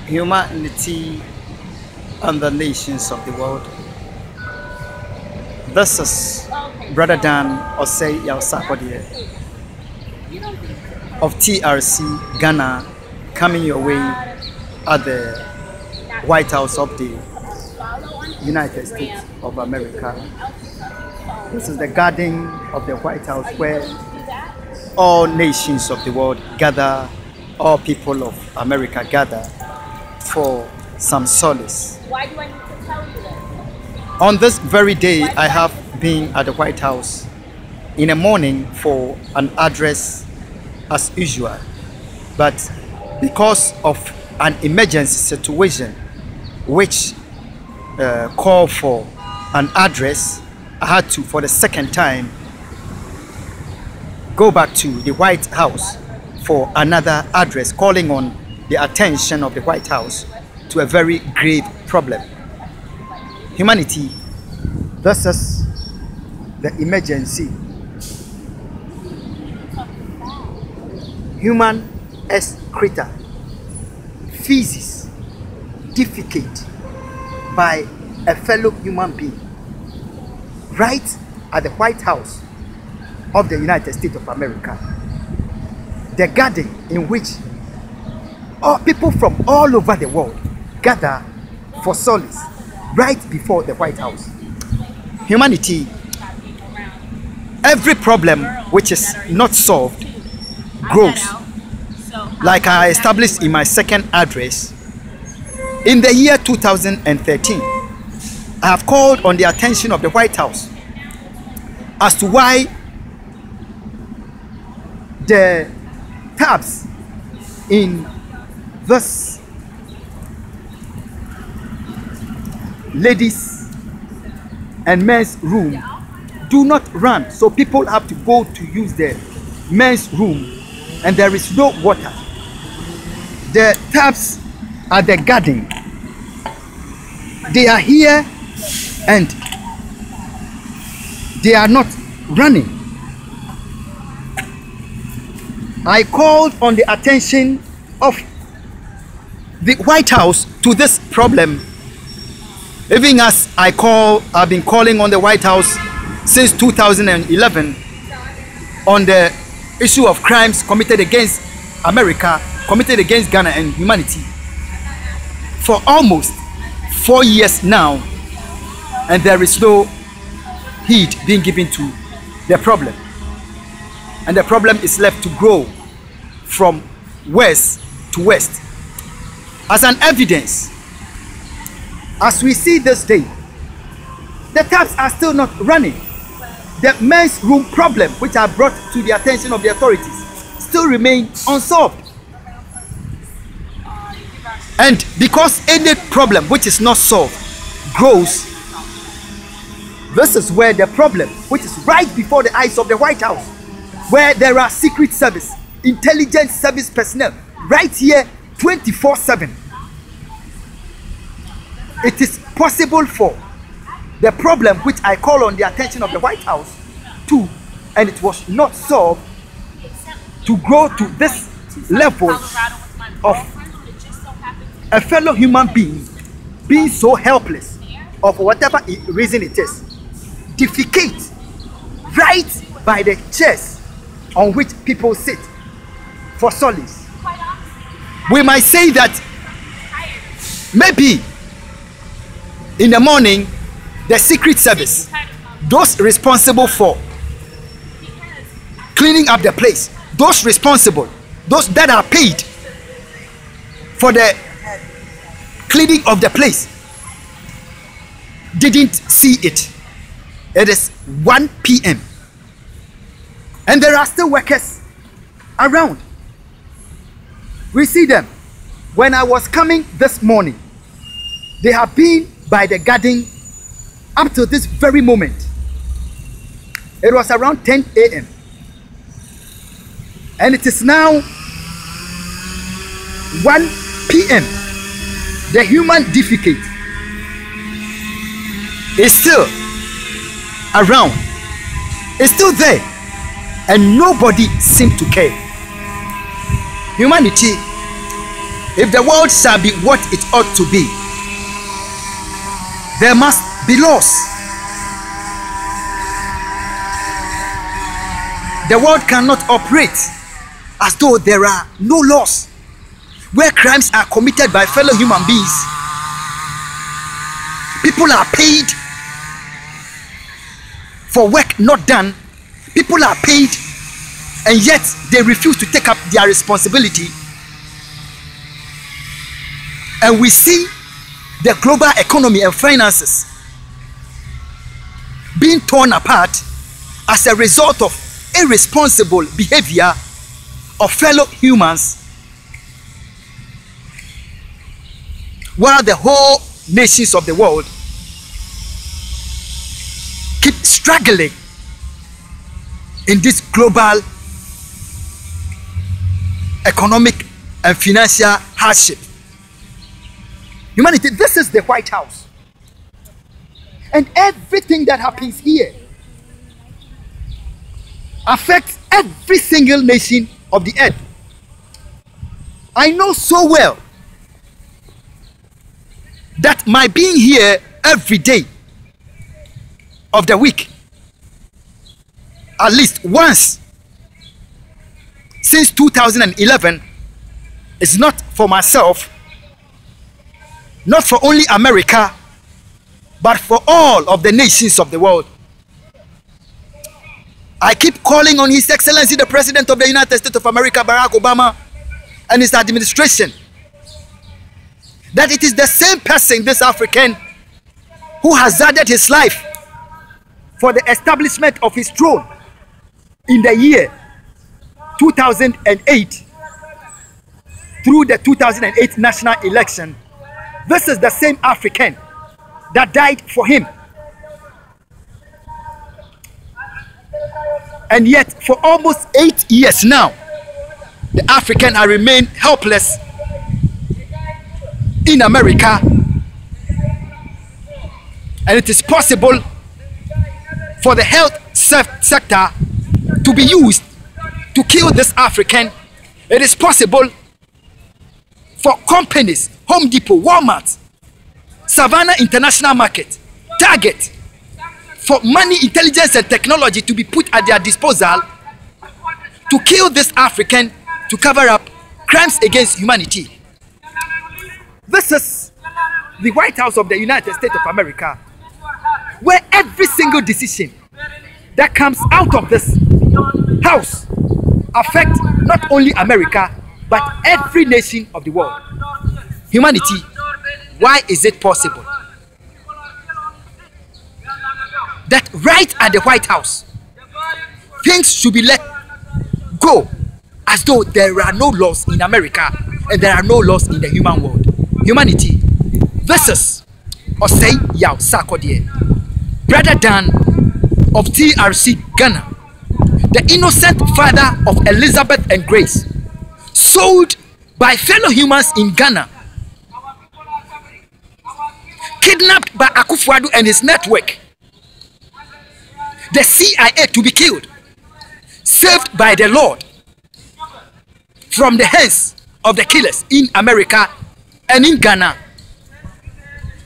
humanity and the nations of the world. This is Brother Dan Osei Yaosakwadie of TRC Ghana, coming your way at the White House of the United States of America. This is the garden of the White House where all nations of the world gather, all people of America gather for some solace. Why do I need to tell you this? On this very day, I have been at the White House in the morning for an address as usual, but because of an emergency situation which called for an address, I had to, for the second time, go back to the White House for another address, calling on the attention of the White House to a very grave problem. Humanity versus the emergency. Human excreta, feces, defecate by a fellow human being right at the White House of the United States of America, the garden in which all people from all over the world gather for solace right before the White House. Humanity, every problem which is not solved grows. Like I established in my second address, in the year 2013, I have called on the attention of the White House as to why the taps in this ladies and men's room do not run, so people have to go to use the men's room and there is no water. The taps at the garden, they are here and they are not running. I called on the attention of the White House to this problem, even as I've been calling on the White House since 2011 on the issue of crimes committed against America, committed against Ghana and humanity for almost 4 years now, and there is no heed being given to the problem, and the problem is left to grow from west to west. As an evidence, as we see this day, the taps are still not running. The men's room problem, which I brought to the attention of the authorities, still remain unsolved. And because any problem which is not solved grows, this is where the problem, which is right before the eyes of the White House, where there are secret service, intelligence service personnel right here 24/7. It is possible for the problem which I call on the attention of the White House to, and it was not solved, to grow to this level of a fellow human being so helpless, of whatever reason it is, defecate right by the chairs on which people sit for solace. We might say that maybe in the morning the secret service, those responsible for cleaning up the place, those responsible, those that are paid for the cleaning of the place, didn't see it. It is 1 p.m. and there are still workers around. We see them. When I was coming this morning, they have been by the garden up to this very moment. It was around 10 a.m. and it is now 1 p.m. The human defecate is still around, is still there, and nobody seems to care. Humanity, If the world shall be what it ought to be, there must be laws. The world cannot operate as though there are no laws. Where crimes are committed by fellow human beings, people are paid for work not done. People are paid, and yet they refuse to take up their responsibility. And we see the global economy and finances being torn apart as a result of irresponsible behavior of fellow humans, while the whole nations of the world keep struggling in this global economic and financial hardship. Humanity, this is the White House. And everything that happens here affects every single nation of the earth. I know so well that my being here every day of the week, at least once since 2011, is not for myself, not for only America, but for all of the nations of the world. I keep calling on His Excellency the President of the United States of America, Barack Obama, and his administration, that it is the same person, this African, who hazarded his life for the establishment of his throne in the year 2008 through the 2008 national election. This is the same African that died for him. And yet for almost 8 years now, the African has remained helpless in America, and it is possible for the health sector to be used to kill this African. It is possible for companies, Home Depot, Walmart, Savannah International Market, Target, for money, intelligence and technology to be put at their disposal to kill this African, to cover up crimes against humanity. This is the White House of the United States of America, where every single decision that comes out of this house affects not only America, but every nation of the world. Humanity, why is it possible that right at the White House, things should be let go as though there are no laws in America and there are no laws in the human world? Humanity, this is Osei Yaw Sarkodie, Brother Dan of TRC Ghana, the innocent father of Elizabeth and Grace, sold by fellow humans in Ghana, kidnapped by Akufo-Addo and his network, the CIA to be killed, saved by the Lord from the hands of the killers in America and in Ghana,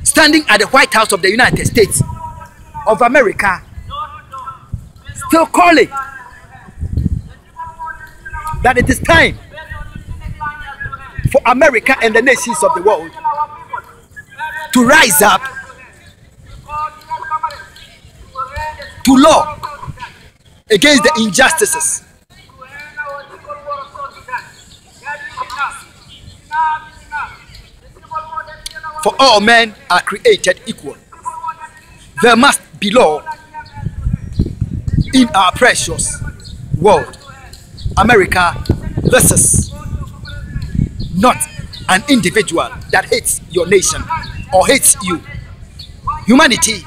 standing at the White House of the United States of America, still calling that it is time for America and the nations of the world to rise up to law against the injustices. For all men are created equal. There must be law in our precious world. America, this is not an individual that hates your nation or hates you. Humanity,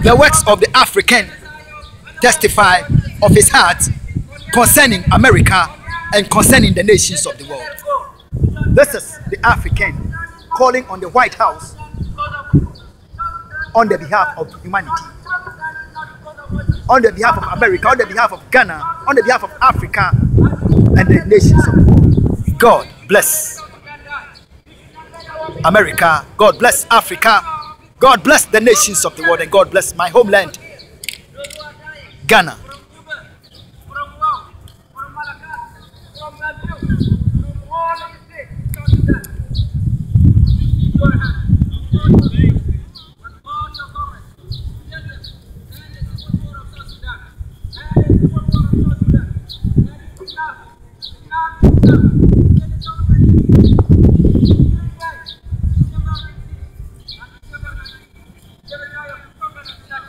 the works of the African testify of his heart concerning America and concerning the nations of the world. This is the African calling on the White House on the behalf of humanity. on the behalf of America, on the behalf of Ghana, on the behalf of Africa and the nations of the world. God bless America. God bless Africa. God bless the nations of the world, and God bless my homeland, Ghana.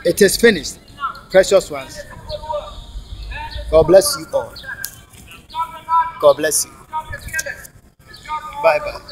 It is finished, precious ones. God bless you all. God bless you. Bye bye.